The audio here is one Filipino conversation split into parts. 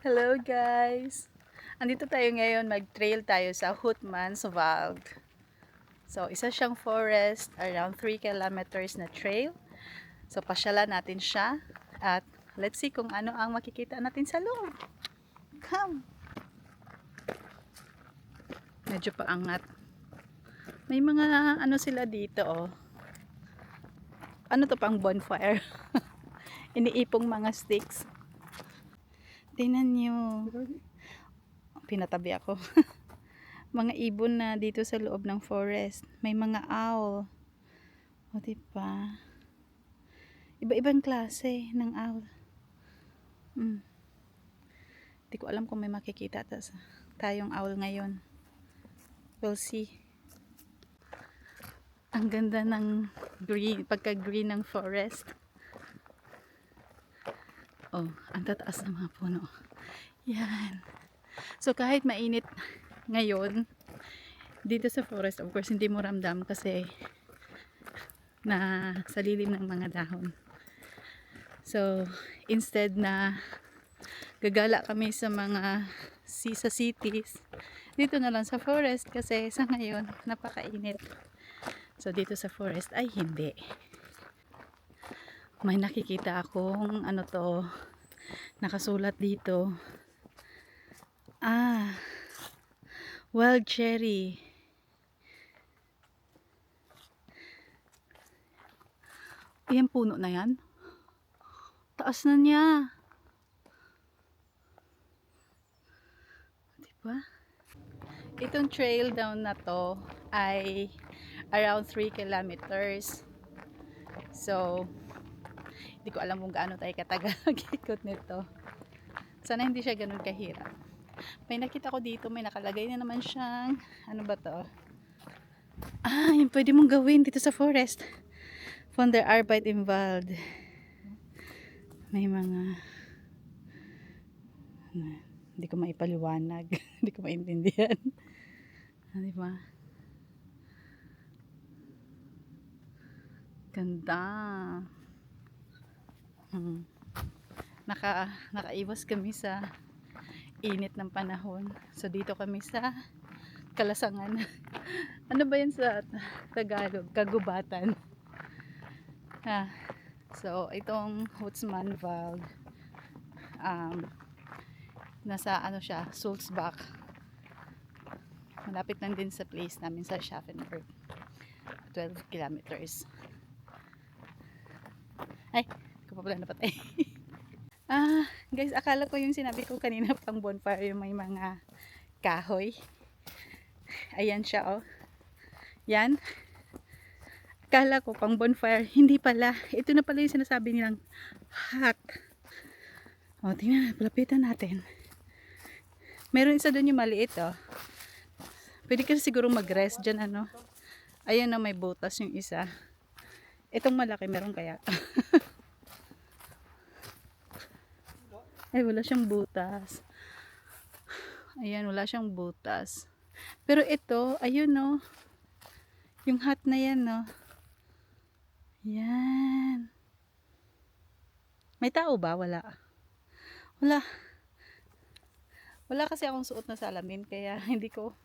Hello guys! Andito tayo ngayon, mag-trail tayo sa Hootmanswald. So, isa siyang forest, around 3 kilometers na trail. So, pasyalan natin siya at let's see kung ano ang makikita natin sa loob. Come! Medyo paangat. May mga ano sila dito oh. Ano to, pang bonfire? Iniipong mga sticks. Tingnan nyo. Pinatabi ako. Mga ibon na dito sa loob ng forest. May mga owl. O diba? Iba-ibang klase ng owl. Hindi ko alam kung may makikita tayong owl ngayon. We'll see. Ang ganda ng green, pagka-green ng forest. Oh, ang tataas ng mga puno. Yan. So kahit mainit ngayon, dito sa forest, of course, hindi mo ramdam kasi na sa lilim ng mga dahon. So, instead na gagala kami sa mga sa cities, dito na lang sa forest kasi sa ngayon, napakainit. So, dito sa forest ay hindi. May nakikita akong ano to, nakasulat dito. Wild cherry. Yan puno na yan. Taas na niya. Diba? Itong trail down na to ay around 3 kilometers. So, hindi ko alam kung gaano tayo katagal mag-ikot nito. Sana hindi siya ganun kahirap. May nakita ko dito, may nakalagay na naman siyang, ano ba to? Yung pwede mong gawin dito sa forest. Von der Arbeit im Wald. May mga, hindi ko maipaliwanag. Hindi ko maintindihan. Diba? Ganda. Nakaiwas kami sa init ng panahon. So dito kami sa Kalasangan. Ano ba yan sa Tagalog? Kagubatan. So itong Hootmanswald, nasa ano siya, Sulzbach. Malapit lang din sa place namin sa Schaffenburg. 12 kilometers. Ay, ko pa pala napatay. Guys, akala ko yung sinabi ko kanina pang bonfire, yung may mga kahoy. Ayan siya, oh. Yan. Akala ko pang bonfire. Hindi pala. Ito na pala yung sinasabi nilang hut. O, tingnan. Palapitan natin. Meron isa doon yung maliit, oh. Pwede ka siguro mag-rest dyan, ano. Ayan na, may butas yung isa. Itong malaki, meron kaya. Ay, wala siyang butas. Ayan, wala siyang butas. Pero ito, ayun, no. Yung hut na yan, no. Yan. May tao ba? Wala. Wala. Wala kasi akong suot na salamin, kaya hindi ko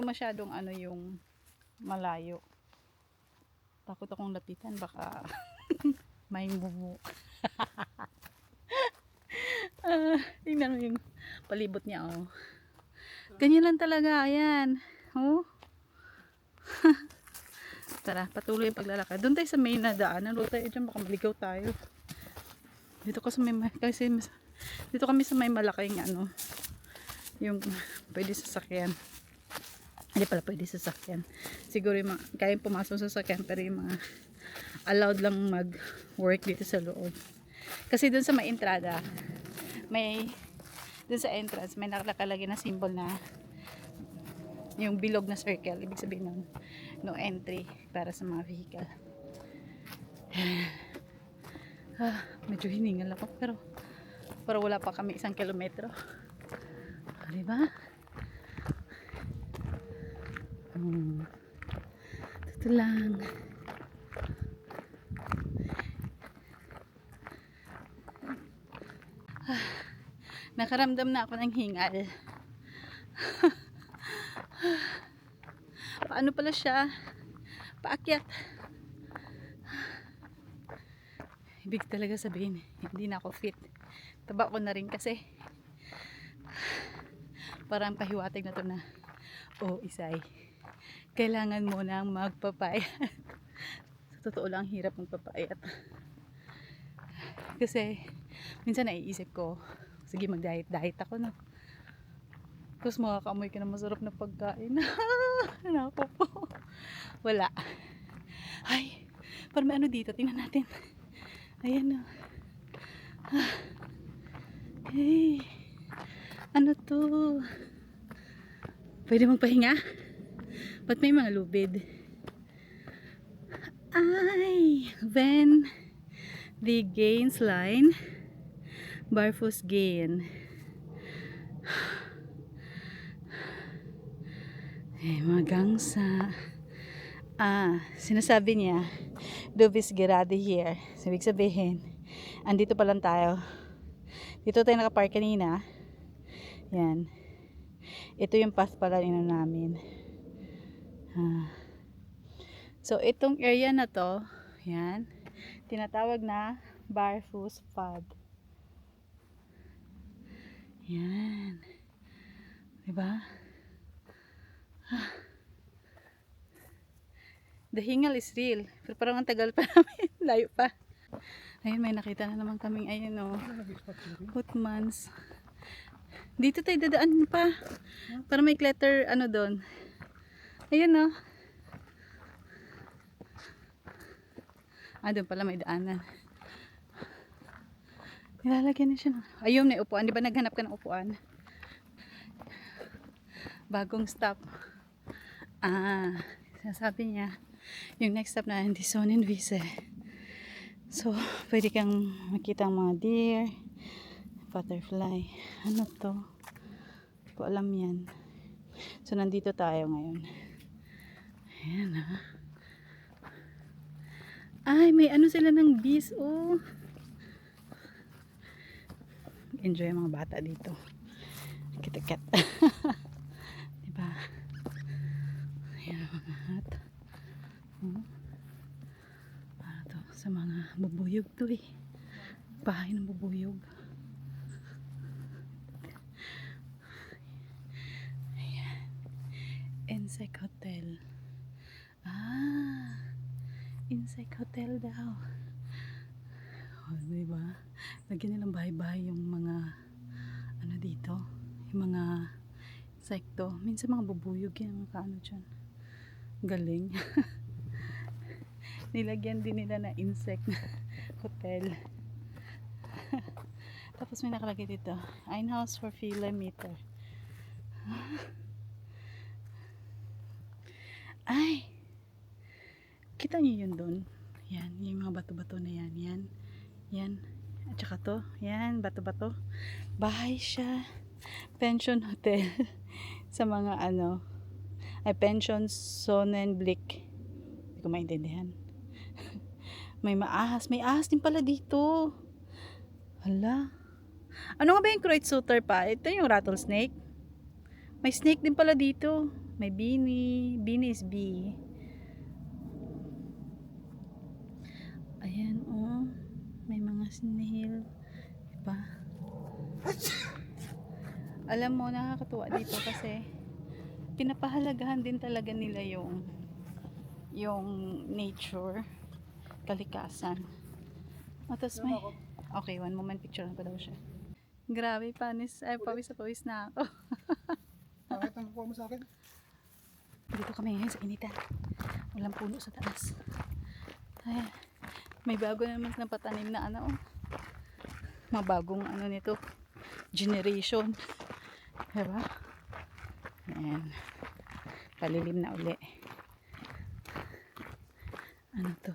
masyadong ano yung malayo. Takot akong lapitan, baka may mumu. Tingnan mo yung palibot niya, oh. Ganyan lang talaga, ayan. Oh. Tara, patuloy yung paglalakad. Doon tayo sa main na daanan. Doon tayo dyan, baka maligaw tayo. Dito kami sa may malaking ano, yung pwede sasakyan. Hindi pala pwede sasakyan. Siguro yung mga, kaya pumasok sa sasakyan, pero yung mga allowed lang mag-work dito sa loob. Kasi doon sa may entrada, doon sa entrance, may nakalagay na symbol na yung bilog na circle. Ibig sabihin ng no entry para sa mga vehicle. Medyo hiningal ako, pero wala pa kami 1 kilometro. Diba? Ito lang. Nakaramdam na ako ng hingal. Paano pala siya? Paakyat. Ibig talaga sabihin, hindi na ako fit. Taba ko na rin kasi. Parang pahiwatig na to na, Isay, kailangan mo nang magpapayat. Sa totoo lang, hirap magpapayat. Kasi, minsan naiisip ko, sige mag-diet ako na. Tapos makakaamoy ka na masarap na pagkain. Nako po. Wala. Ay, parang may ano dito. Tingnan natin. Ayan o. Hey. Ano to? Pwede magpahinga? Ba't may mga lubid? Ay, when the gains line, Barfus gain. Mga gangsa. Sinasabi niya, Dubis Gerade here. So, ibig sabihin, andito pa lang tayo. Dito tayo nakapark kanina. Yan. Ito yung path pala namin. So, itong area na to, yan, tinatawag na Barfus Pad. Yan. Diba? The hingal is real. Pero parang ang tagal pa namin. Layo pa. Ayun, may nakita na naman kaming, ayun o. Hutmans. Dito tayo dadaan pa. Para may clutter, ano doon. Ayun o. Doon pala may daanan. Nilalagyan na siya. Ayun, may upuan. Di ba naghanap ka ng upuan? Bagong stop. Sasabi niya, yung next stop na hindi Sonen Vise. So, pwede kang makita ang mga deer, butterfly. Ano to? Hindi ko alam yan. So, nandito tayo ngayon. Ayan ha. Ay, may ano sila ng bees, oh. Enjoy ang mga bata dito. Kit-kat. Diba? Ayan mga hat. To, sa mga bubuyog to eh. Bahay ng bubuyog. Ayan. Insect Hotel. Insect Hotel daw. Diba? Lagyan nilang bahay-bahay yung mga ano dito. Yung mga insekto. Minsan mga bubuyog yan. Mga ano dyan. Galing. Nilagyan din nila na insect hotel. Tapos may nakalagay dito, ein Haus for kilometer. Ay! Kita niyo yun doon? Yan, yung mga bato-bato na yan. Yan. Yan. At saka to. Yan, bato-bato. Bahay siya. Pension hotel. Sa mga ano, ay pension Sonnenblick. Hindi ko maintindihan. May maahas. May ahas din pala dito. Hala. Ano nga ba yung Kreutzutter pa? Ito yung rattlesnake. May snake din pala dito. May bini. Bini is bee. Ayan, oh. May mga snail. Diba? Alam mo, nakakatuwa dito kasi pinapahalagahan din talaga nila yung nature, kalikasan. Tapos may okay, one moment, picture lang pa daw siya. Grabe, pawis na ako. Bakit ang kuha mo sa akin? Dito kami ngayon sa initan. Walang puno sa taas. Ay, may bago naman na patanim na ano. Mabagong ano nito. Generation. Diba? Ayan. Palilim na uli. Ano to?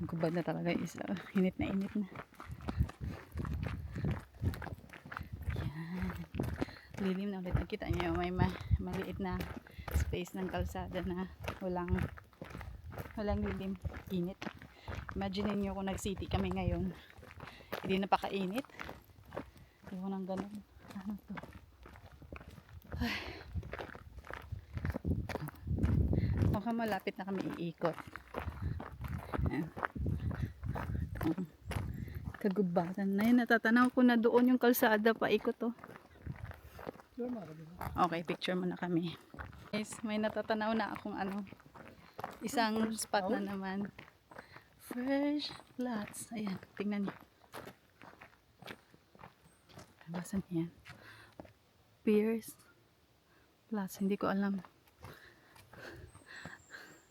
Gubad na talaga isa. Init na init na. Yan. Lilim na ulit. Nakita niyo may maliit na space ng kalsada na walang lilim. Init. Imagine niyo kung nag-city kami ngayon. Hindi napakainit. Ayaw ng ganun. Ano to? Mukhang malapit na kami iikot. Ayan. Ang kagubatan na yun. Natatanaw ko na doon yung kalsada paikot to. Sure, marami na. Okay, picture muna kami. Guys, may natatanaw na akong ano. Isang spot na naman. Fresh flats. Ayan, tingnan niyo. Basan yan. Pierce flats. Hindi ko alam.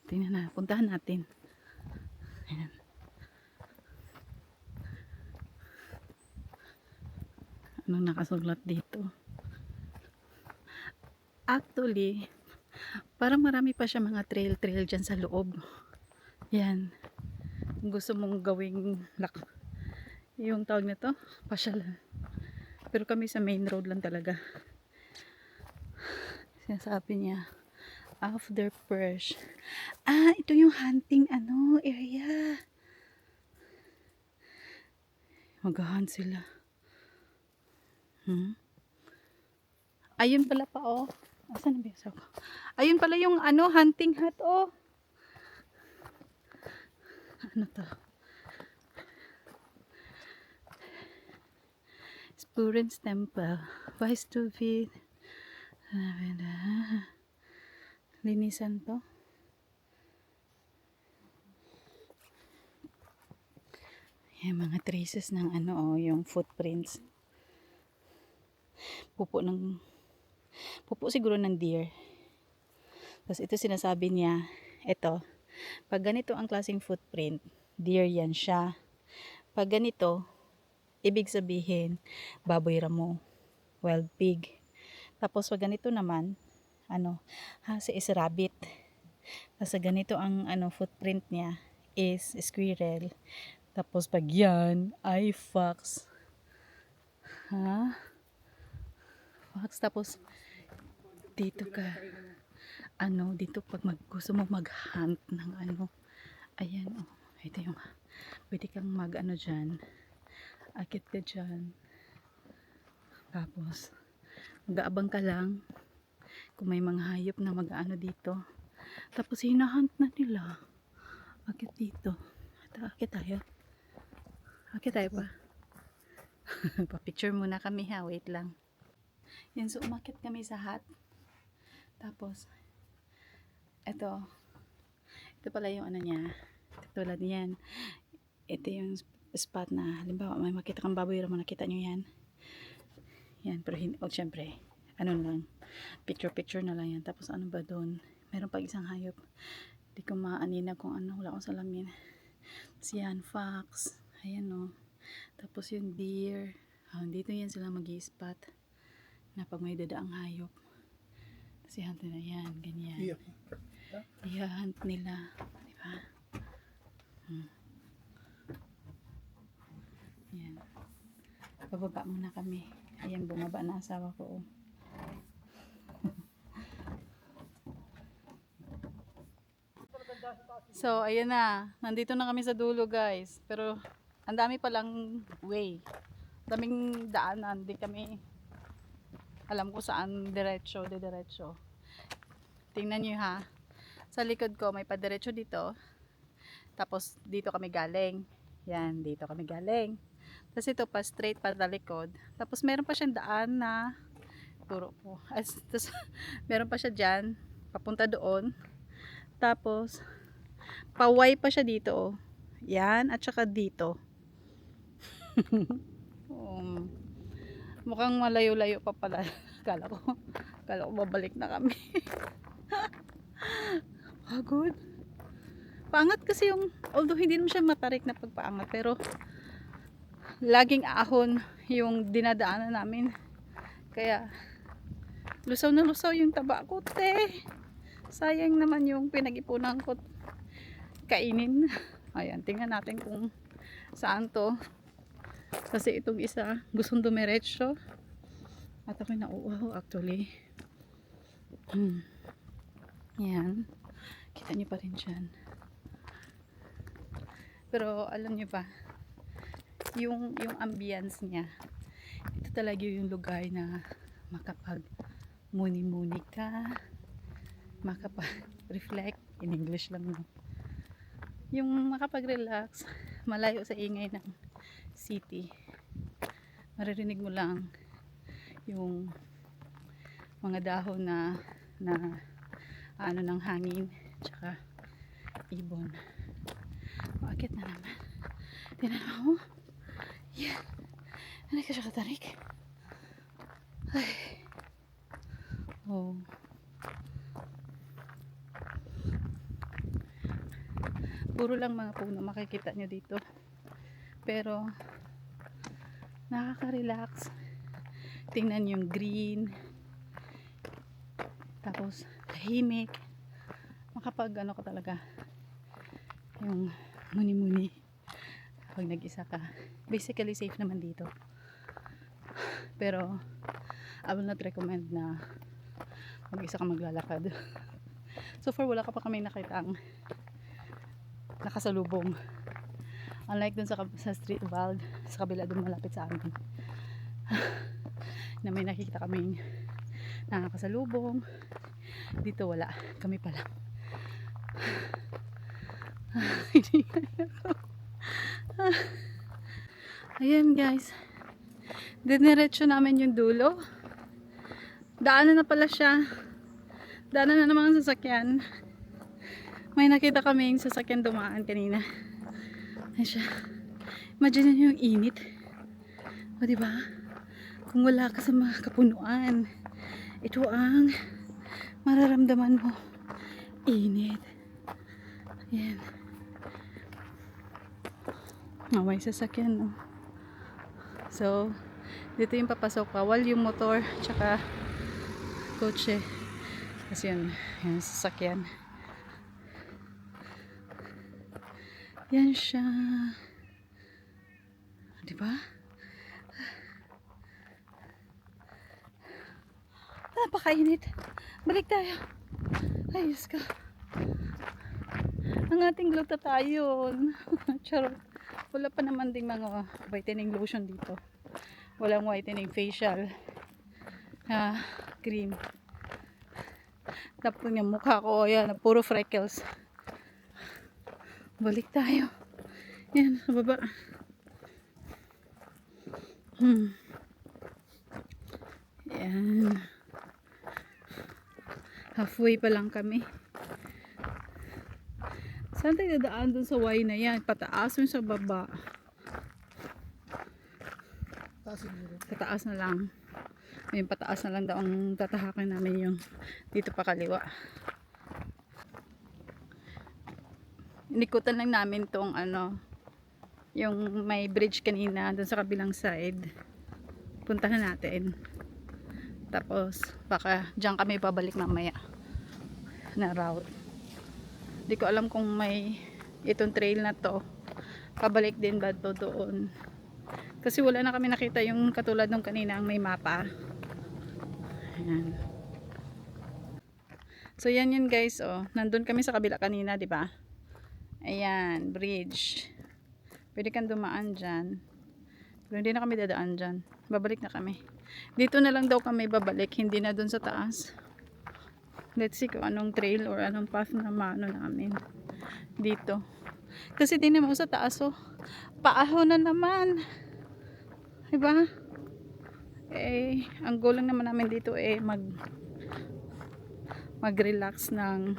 Tingnan na. Puntahan natin. Ayan. Anong nakasulat dito? Actually, parang marami pa siya mga trail dyan sa loob. Yan. Kung gusto mong gawing yung tawag nito, pasyalan. Pero kami sa main road lang talaga. Sinasabi niya, after fresh. Ah, ito yung hunting area. Mag-hunt sila. Ayun pala pa oh. Asan na ba yung ayun pala yung hunting hut oh. Ano to? Spurens Temple. Vice to feed. Linisan to. Yan mga traces ng yung footprints. Pupo siguro ng deer. Tapos ito sinasabi niya, ito, pag ganito ang klaseng footprint, deer yan siya. Pag ganito, ibig sabihin, baboy ramo, wild pig. Tapos pag ganito naman, is rabbit. Tapos ganito ang footprint niya is squirrel. Tapos pag yan ay fox. Fox. Tapos dito ka dito pag gusto mo mag-hunt ng ayan ito yung pwede kang dyan, akit ka dyan, tapos mag-aabang ka lang kung may mga hayop na dito, tapos hinahunt na nila. Akit dito, akit tayo pa. Pa-picture muna kami ha, wait lang. Yan, so umakit kami sa hut. Tapos ito pala yung niya. Tulad niyan. Ito yung spot na halimbawa may makita kang baboy ramo, nakita nyo yan. Yan, pero syempre lang, picture na lang yan. Tapos ano ba doon? Meron pag isang hayop. Hindi ko maanina kung wala akong salamin. Tapos yan, fox. Ayan o. Tapos yung deer. Dito yan sila mag-i-spot na pag may dadaang hayop. Tapos i-hunt nila yan, ganyan. I-hunt nila. Diba? Yan. Bababa muna kami. Ayan, bumaba na asawa ko. So, ayan na. Nandito na kami sa dulo, guys. Pero, ang dami palang way. Daming daanan. Di kami alam ko saan diretso. Tingnan nyo ha. Sa likod ko, may padiretso dito. Tapos, dito kami galing. Yan, dito kami galing. Tapos ito pa, straight pa likod. Tapos, meron pa siyang daan na puro po. Tapos, meron pa siya dyan. Papunta doon. Tapos, paway pa siya dito. Oh. Yan, at saka dito. Mukhang malayo-layo pa pala. Kala ko babalik na kami. Pagod. Paangat kasi although hindi naman siya matarik na pagpaangat, pero laging ahon yung dinadaanan namin. Kaya lusaw na lusaw yung taba ko, te. Sayang naman yung pinag-ipunan ko kainin. Ayan, tingnan natin kung saan to. Kasi itong isa gustong dumiretso. At ako'y nauuhaw actually. Yan. Kita niyo pa rin dyan. Pero alam niyo ba, yung ambience niya, Ito talaga yung lugar na makapag muni-muni ka, makapag-reflect, in English lang, no? Yung makapag-relax, malayo sa ingay ng city. Maririnig mo lang yung mga dahon na ano ng hangin, tsaka ibon. Bakit na naman? Tinan mo? Yan. Ano ka siya katarik? Ay. Oh. Puro lang mga puno makikita nyo dito. Pero nakaka-relax. Tingnan yung green. Tapos tahimik. Makapag ano ka talaga. Yung muni-muni. Pag nag-isa ka. Basically safe naman dito. Pero I will not recommend na mag-isa ka maglalakad. So far wala ka pa kami nakitang nakasalubong. Unlike dun sa Street Wild, sa kabila dun malapit sa amin. Na may nakikita kaming nakakasalubong. Dito wala. Kami pa lang. Ayan guys. Diniretso namin yung dulo. Daanan na pala siya. Daanan na naman ang sasakyan. May nakita kaming sasakyan dumaan kanina. Ayan siya. Imagine nyo yung init. O diba? Kung wala ka sa mga kapunuan, ito ang mararamdaman mo. Init. Ayan. Oh, may sasakyan, no? So, dito yung papasok. Bawal yung motor, tsaka kotse. Kasi yun, yung sasakyan. Yan siya. Diba? Napakainit. Balik tayo. Ay, Diyos ko. Ang ating glutathione. Charot. Wala pa naman ding mga whitening lotion dito. Walang whitening facial cream. Tapos yung mukha ko, yan, puro freckles. Balik tayo. Yan, sa baba. Yan. Halfway pa lang kami. Saan tayo dadaan dun sa Y na yan? Pataas mo sa baba. Pataas na lang. May pataas na lang daw ang tatahakin namin yung dito pa kaliwa. Inikutan lang namin tong ano, yung may bridge kanina dun sa kabilang side. Puntahan natin. Tapos baka diyan kami babalik mamaya na route. Hindi ko alam kung may itong trail na to pabalik din ba to doon, kasi wala na kami nakita yung katulad nung kanina ang may mapa. Ayan. So yan yun guys, oh. Nandun kami sa kabila kanina, di ba? Ayan, bridge. Pwede kang dumaan dyan. Pero hindi na kami dadaan dyan. Babalik na kami. Dito na lang daw kami babalik, hindi na dun sa taas. Let's see kung anong trail or anong path na maano namin dito. Kasi din naman sa taas, oh. Paaho na naman. Diba? Eh, ang goal lang naman namin dito eh mag-relax ng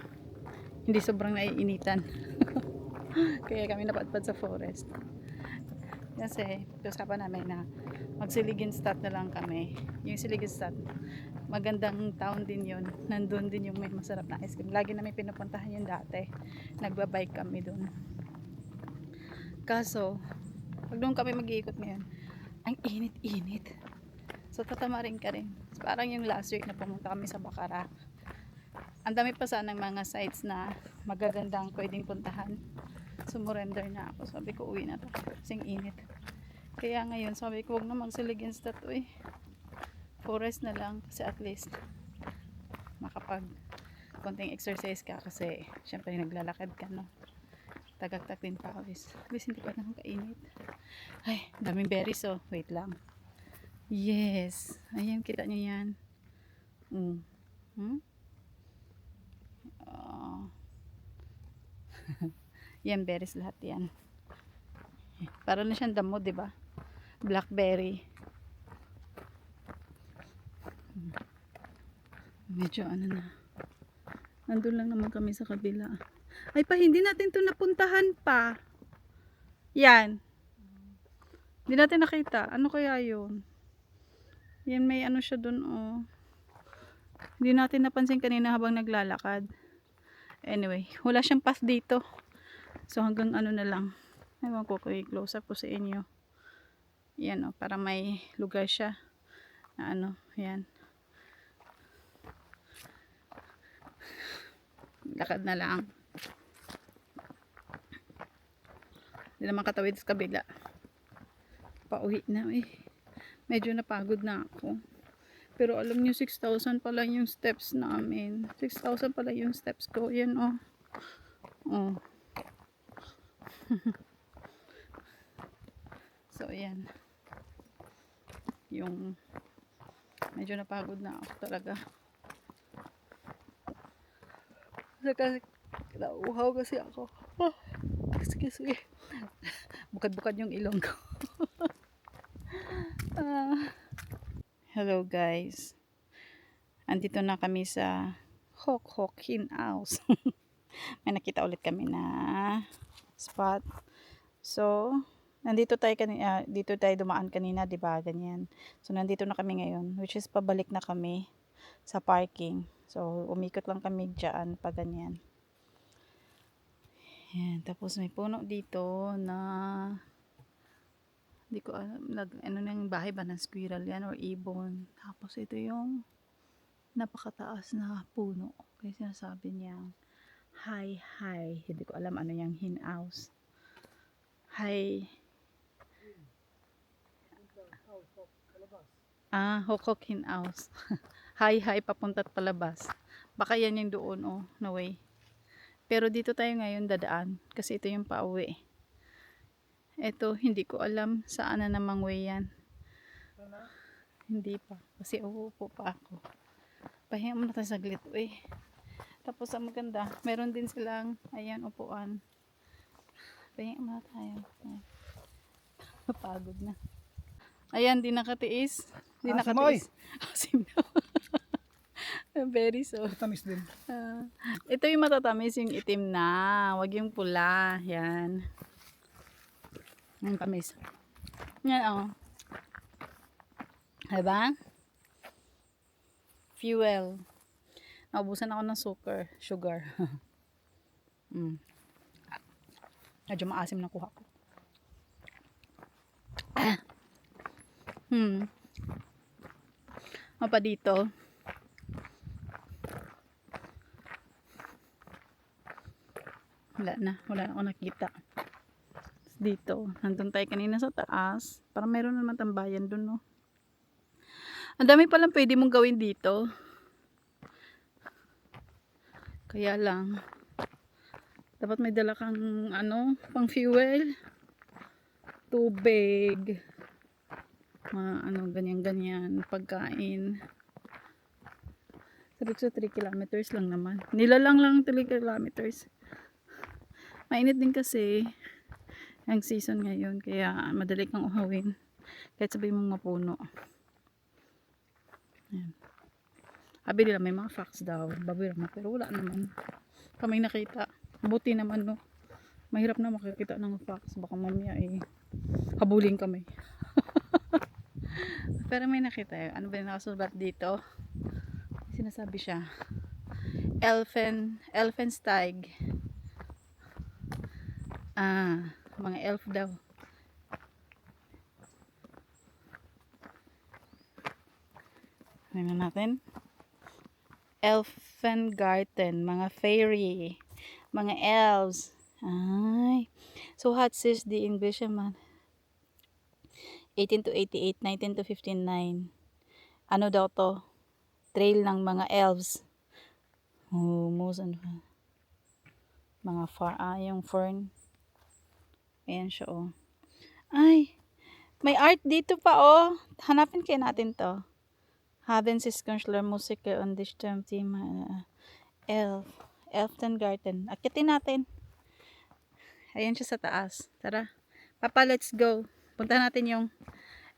hindi sobrang naiinitan. Kaya kami napadpad sa forest. Kasi usapan namin na mag-Siliginstadt na lang kami. Yung Siliginstadt, magandang town din yun. Nandun din yung may masarap na ice cream. Lagi namin pinupuntahan yun dati. Nagbabike kami dun. Kaso, pag doon kami mag-iikot ngayon, ang init-init. So tatama rin ka rin. Parang yung last week na pumunta kami sa Bacara. Ang dami pa sanang mga sites na magagandang pwedeng puntahan. Sumurrender na ako. Sabi ko, uwi na to. Kasing init. Kaya ngayon, sabi ko, huwag na mag-Siliginstadt. Forest na lang. Kasi at least, makapag konting exercise ka. Kasi, syempre, naglalakad ka, no? Tagaktak din pawis. At least, hindi pa naman kainit. Ay, daming berries, oh. Wait lang. Yes. Ayan, kita nyo yan. Hmm? Oh. Yan, berries lahat yan. Para na siyang damo, di ba? Blackberry. Medyo ano na. Nandun lang naman kami sa kabila. Ay pa, hindi natin to napuntahan pa. Yan. Hindi natin nakita. Ano kaya yun? Yan, may ano siya dun, oh. Hindi natin napansin kanina habang naglalakad. Anyway, wala siyang path dito. So hanggang ano na lang. Ewan ko kung i-close up ko sa inyo. Yan, oh, para may lugar siya. Na ano, yan. Lakad na lang. Hindi naman katawid sa kabila. Pauwi na eh. Medyo napagod na ako. Pero alam nyo, 6,000 pala yung steps namin. 6,000 pala yung steps ko. Yan, oh. Oh. So, yan. Yung medyo napagod na ako talaga. Kasi nauuhaw kasi ako. Oh, excuse me. Bukad-bukad yung ilong ko. Hello guys. Andito na kami sa Hok Hok Hin House. May nakita ulit kami na spot. So, nandito tayo kanina, dito tayo dumaan kanina, 'di ba? Ganyan. So, nandito na kami ngayon, which is pabalik na kami sa parking. So, umikot lang kami diyan pa ganyan. Yan, tapos may puno dito na hindi ko alam, ano nang bahay ba ng squirrel yan or ibon. Tapos ito yung napakataas na puno. Kaya sinasabi niya, hi, hi. Hindi ko alam ano yung hin house. Hi. Hokok hin house. Hi, hi, papunta't palabas. Baka yan yung doon, oh, no way. Pero dito tayo ngayon dadaan. Kasi ito yung pauwi. Ito, hindi ko alam saan na namang way yan. Hindi pa. Kasi uupo pa ako. Pahinga muna tayo saglit, eh. Tapos ang maganda, meron din silang, ayan, upuan. Pahinga muna tayo. Napagod na. Ayan, di nakatiis. Di nakatiis. Asim na. Very so. Tamis din. Ito yung matatamis, yung itim na. Wag yung pula. Yan. Ang tamis. Yan, oh. Diba? Fuel. Naubusan ako ng sugar. Medyo maasim na kuha ko. Apa dito? Wala na ako nakita. Dito, nandun tayo kanina sa taas. Parang meron naman tambayan dun, no? Ang dami palang pwede mong gawin dito. Kaya lang, dapat may dala kang, ano, pang fuel. Tubig. Mga, ano, ganyan-ganyan. Pagkain. Sabi ko sa 3 kilometers lang naman. Nilalang lang 3 kilometers. Mainit din kasi ang season ngayon, kaya madali kang uhawin kahit sabi mong mapuno. Ayan. Sabi nila may mga facts daw, baboy lang, pero wala naman kami nakita. Buti naman, no, mahirap na makakita ng facts, baka mamaya habulin kami. Pero may nakita yun. Ano ba yung nakasulat dito? Sinasabi siya, Elfensteig. Mga elf daw. Tingnan natin. Elfengarten, mga fairy, mga elves. Ay. So what says the English man? 18 to 88, 19 to 59. Ano daw to? Trail ng mga elves. Most ano pa? Mga yung fern. Ayan siya, oh. Ay, May art dito pa, oh. Hanapin kaya natin to. Haben Sie Künstler Musiker und die Stammteam Elf. Elften Garten. Akitin natin. Ayan siya sa taas. Tara. Papa, let's go. Punta natin yung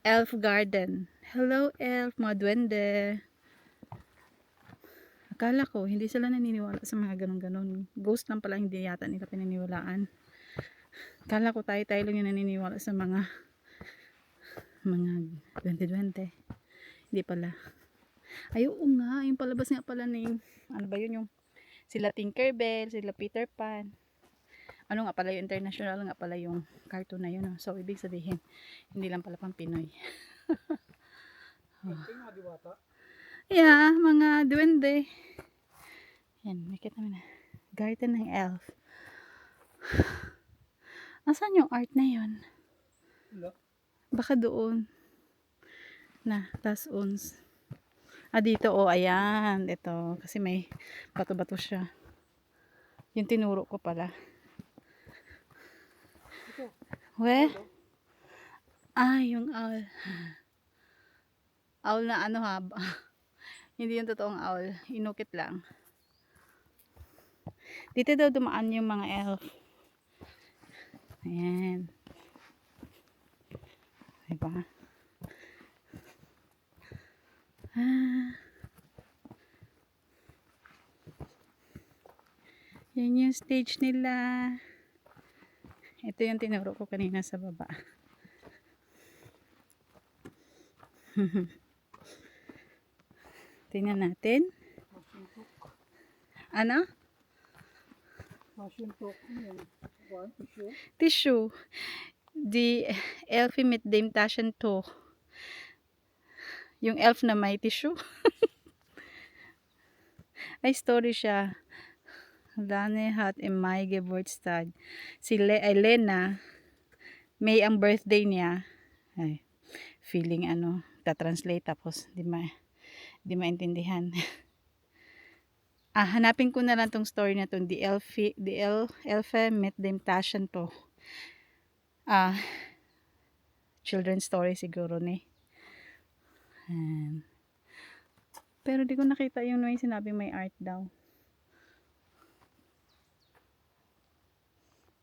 Elf Garden. Hello, Elf. Mga duwende. Akala ko, hindi sila naniniwala sa mga ganun-ganun. Ghost lang pala, hindi yata nila pinaniwalaan. Akala ko tayo-tayo lang yung naniniwala sa mga duwende-duwende. Hindi pala. Ay, oo nga. Yung palabas nga pala ng, ano ba yun yung, sila Tinkerbell, sila Peter Pan. Ano nga pala yung international nga pala yung cartoon na yun. Oh. So, ibig sabihin, hindi lang pala pang Pinoy. Mga diwata. Yeah, mga duwende. Yan, makita mo na. Garden ng Elf. Asan yung art na yun? Wala. Baka doon. Na, tas uns. Ah, dito, oh, ayan. Ito, kasi may bato-bato siya. Yung tinuro ko pala. Ito. We? Ah, yung owl. Owl na ano ha. Hindi yung totoong owl. Inukit lang. Dito daw dumaan yung mga elf. Ayan. Diba? Ah. Yan yung stage nila. Ito yung tinuro ko kanina sa baba. Tingnan natin. Masintok. Ano? Masintok. Yan. One issue. Tissue. Die Elfe mit dem Taschentuch. Yung elf na may tissue. Ay, story siya. Lane hat im Mai Geburtstag. Si Elena, May ang birthday niya. Ay, feeling ano, ta-translate tapos di maintindihan. Hanapin ko na lang tong story na tong Elfe mit dem Taschentuch. Children's story siguro ni. Pero di ko nakita yung may sinabi may art daw.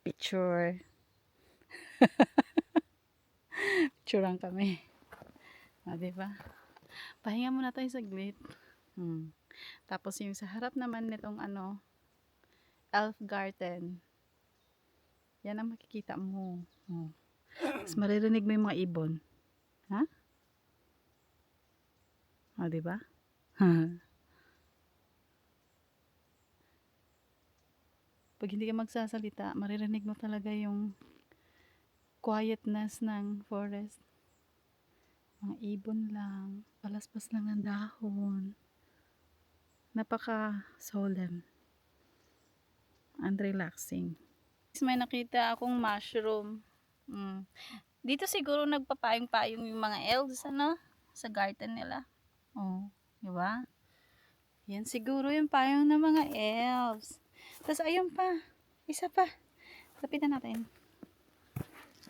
Picture. Picturean kami. Diba? Pahinga muna tayo saglit. Tapos yung sa harap naman nitong ano, Elf Garden. Yan ang makikita mo. Tapos maririnig mo yung mga ibon. Ha? Diba? Pag hindi ka magsasalita, maririnig mo talaga yung quietness ng forest. Mga ibon lang, palaspas lang ng dahon. Napaka solemn and relaxing. May nakita akong mushroom. Dito siguro nagpapayong-payong yung mga elves, ano? Sa garden nila. Diba? Yan siguro yung payong ng mga elves. Tapos ayun pa. Isa pa. Lapitan natin.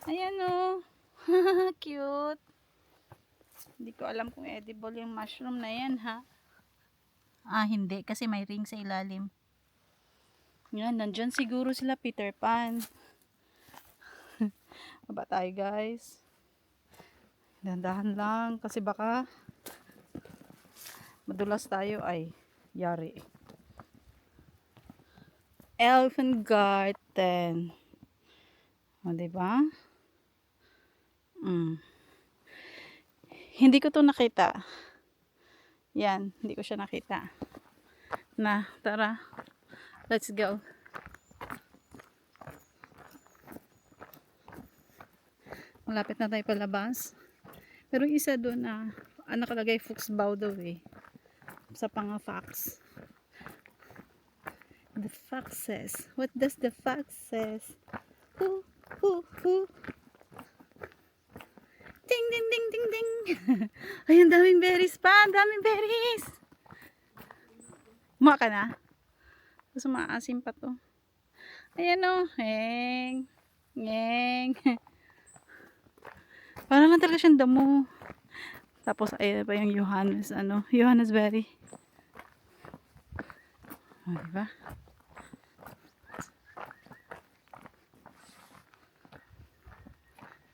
Ayan o. Cute. Hindi ko alam kung edible yung mushroom na yan, ha? Hindi. Kasi may ring sa ilalim. Yan, nandyan siguro sila Peter Pan. Baba tayo, guys. Dandahan lang. Kasi baka madulas tayo. Ay, yari. Elephant Garden. Diba? Hindi ko to nakita. Yan, hindi ko siya nakita. Tara. Let's go. Malapit na tayo palabas. Pero isa doon na nakalagay Fuchsbau daw eh. Sa panga-fox. The foxes. What does the fox says? Hoo, hoo, hoo. Ding, ding, ding, ding, ding. Ay, ang daming berries pa. Ang daming berries. Maka na. Gusto maasim pa to. Ayan o. Heng. Ngeng. Parang lang talaga siyang damo. Tapos, ayan pa yung Johannesberry. O, diba?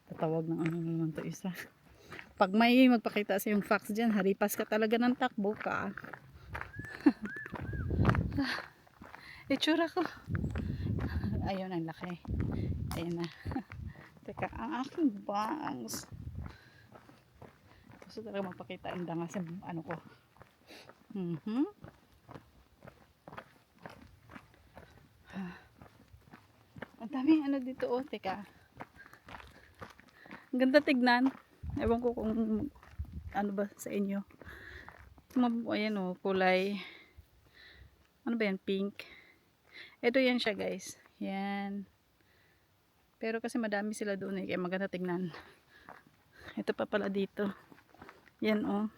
Tatawag ng ano naman to isa. Pag may magpakita sa yung fox dyan, haripas ka talaga ng takbo ka. Itsura ko. Ayun, ang laki. Ayun na. Teka, ang aking bangs. Gusto talaga magpakita ang danga sa ano ko. Ang daming ano dito, oh. Teka. Ang ganda tignan. Ewan ko kung ano ba sa inyo. Ayan, oh, kulay. Ano ba yan? Pink. Ito yan siya, guys. Yan. Pero kasi madami sila doon, eh. Kaya maganda tignan. Ito pa pala dito. Yan, oh.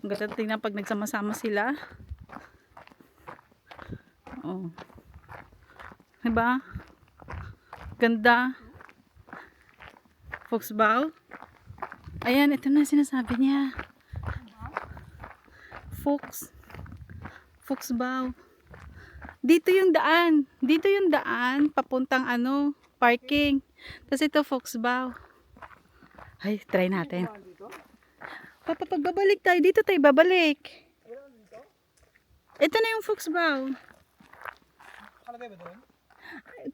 Ang ganda tignan pag nagsama-sama sila. Oh. Diba? Ganda. Foxbow. Ayan, ito na sinasabi niya. Foxbow. Dito yung daan. Dito yung daan. Papuntang ano, parking. Tapos ito, Foxbow. Ay, try natin. Papa, pag babalik tayo, dito tayo babalik. Ito na yung Foxbow. Nakalagay ba doon?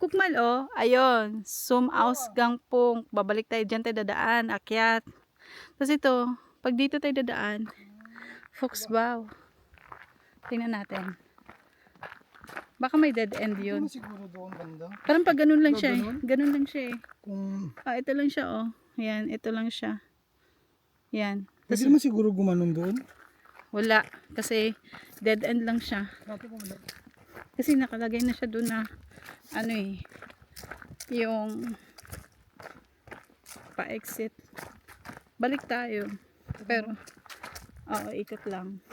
Kukmal, oh. Ayun. Zoom out gangpong. Babalik tayo dyan tayo dadaan. Akyat. Tapos ito, pag dito tayo dadaan, Foxbow. Tingnan natin. Baka may dead end yun. Hindi siguro doon banda. Parang pag ganun lang siya, eh. Ganun lang siya, eh. Kung... Ito lang siya, oh. Yan, ito lang siya. Yan. Pwede naman siguro gumanon doon. Wala. Kasi dead end lang siya. Dati ko wala. Kasi nakalagay na siya doon na ano, eh. Yung pa-exit. Balik tayo. Pero, oo, ikot lang.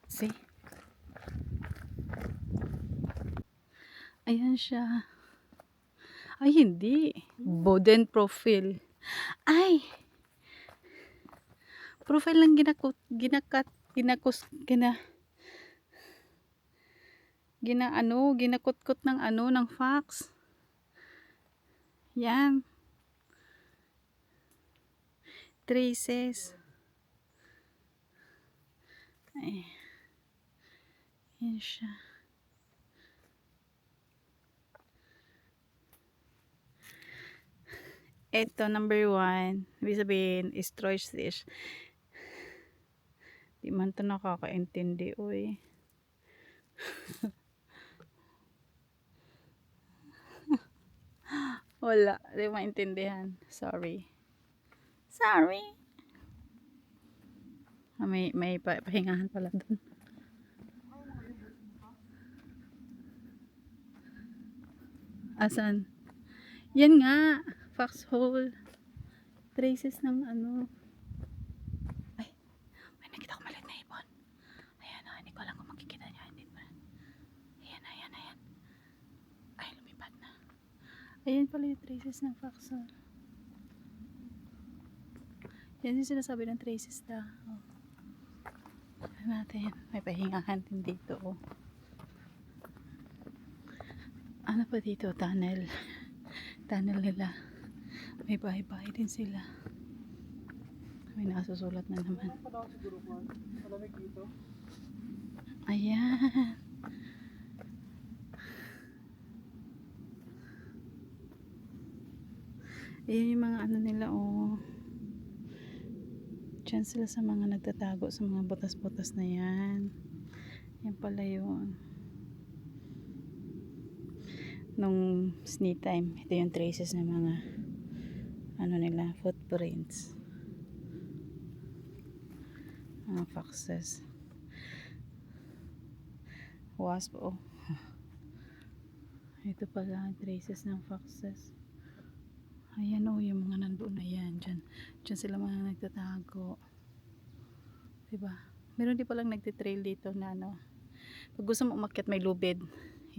See? Ayan siya. Ay, hindi. Boden profile. Ay! Profile lang ginakot-kot ng ano, ng fax. Yan. Traces. Ay. Yan siya. Ito, number 1. Ibig sabihin, Stroish fish. Di man ito nakakaintindi, uy. Wala. Di maintindihan. Sorry. May pahingahan pala dun. Asan? Yan nga. Foxhole. Traces ng ano. Ay. May nakita ko maliit na ibon. Ayan, oh. Hindi ko alam kung makikita niya. Hindi pa. Ayan. Ay, lumipad na. Ayan pala yung traces ng foxhole. Yan yung sinasabi ng traces na. Oh. Natin. May pahingahan din dito. Oh. Ano pa dito? Tunnel. Tunnel nila. May bahay-bahay din sila. May nakasusulat na naman. Ayan. Ayan yung mga ano nila, oh. Diyan sila sa mga nagtatago sa mga butas-butas na yan. Yan pala yun. Nung sneak time, ito yung traces ng mga ano nila, footprints. Mga foxes. Wasp, oh. Ito pala ang traces ng foxes. Ayan, oh, yung mga nandoon na yan. Diyan sila mga nagtatago. Diba? Meron din palang nagtitrail dito na ano. Pag gusto mo umakyat, may lubid.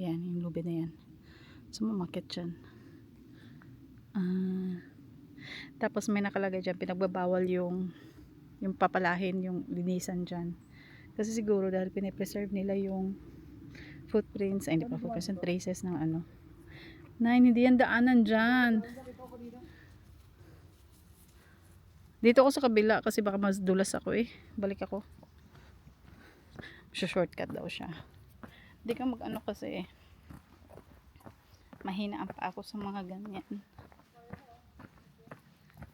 Yan, yung lubid na yan. Gusto mo umakyat dyan. Tapos may nakalagay dyan, pinagbabawal yung papalahin, yung linisan dyan. Kasi siguro dahil pinipreserve nila yung footprints, ay hindi pa footprints, yung traces ng ano. Hindi yan daanan dyan. Dito ako sa kabila kasi baka mas dulas ako eh. Balik ako. Shortcut daw siya. Hindi ka mag-ano kasi eh. Mahina ang pa ako sa mga ganyan.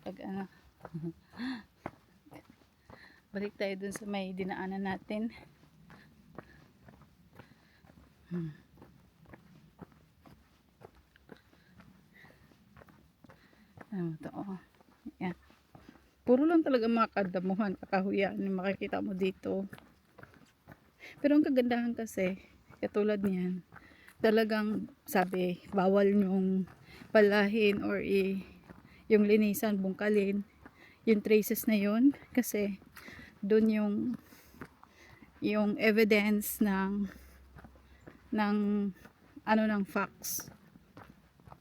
Pag ano. Balik tayo dun sa may dinaanan natin. Ano to? Oh. Yan. Puro lang talaga mga kadamuhan, kakahuyan yung makikita mo dito. Pero ang kagandahan kasi, katulad niyan, talagang sabi, bawal yung palahin or yung linisan, bungkalin, yung traces na yun, kasi doon yung evidence ng facts.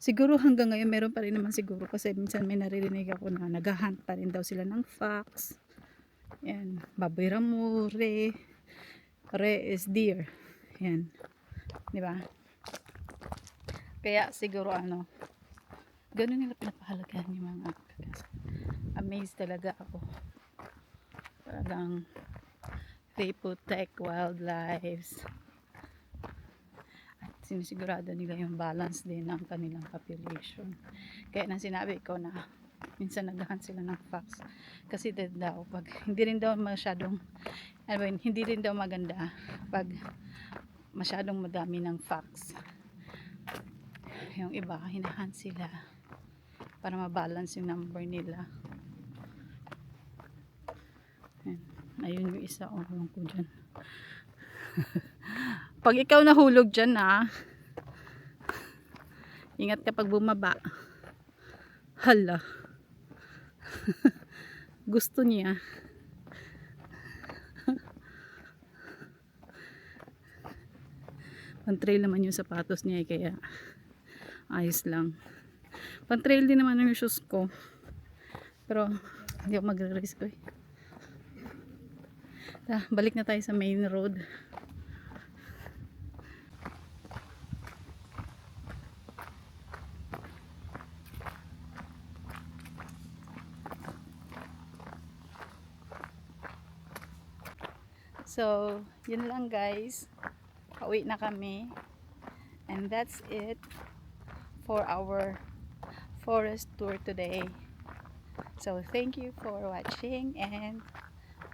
Siguro hanggang ngayon meron pa rin naman siguro kasi minsan may naririnig ako na naghahunt pa rin daw sila ng facts. Yan, baboy ramo, re is deer. Yan. 'Di ba? Kaya siguro ganun nila pinapahalagahan yung mga amazed talaga ako. Talagang they protect wildlife. At sinisigurado nila yung balance din ng kanilang population. Kaya na sinabi ko na minsan naghahunt sila ng facts. Kasi daw, pag hindi rin daw masyadong hindi rin daw maganda pag masyadong madami ng facts. Yung iba, hinahunt sila para mabalance yung number nila. Ayun yung isa, lang ko dyan. Pag ikaw nahulog dyan ingat ka pag bumaba. Hala. Gusto niya. Pan-trail naman yung sapatos niya kaya ayos lang. Pan-trail din naman yung shoes ko. Pero hindi ako magre-risk eh. Balik na tayo sa main road. So, yun lang guys. Pauwi na kami. And that's it for our forest tour today. So, thank you for watching and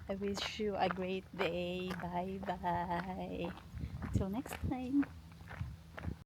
I wish you a great day. Bye bye. Till next time.